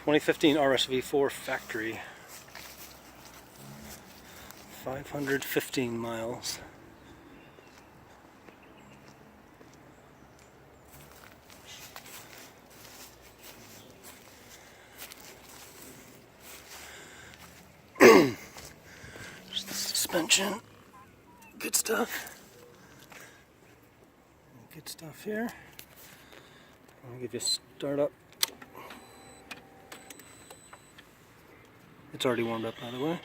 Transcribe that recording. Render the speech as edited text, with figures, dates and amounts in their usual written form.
2015 RSV4 factory. 515 miles. Just the suspension. Good stuff. Good stuff here. I'll give you a start up. It's already warmed up, by the way.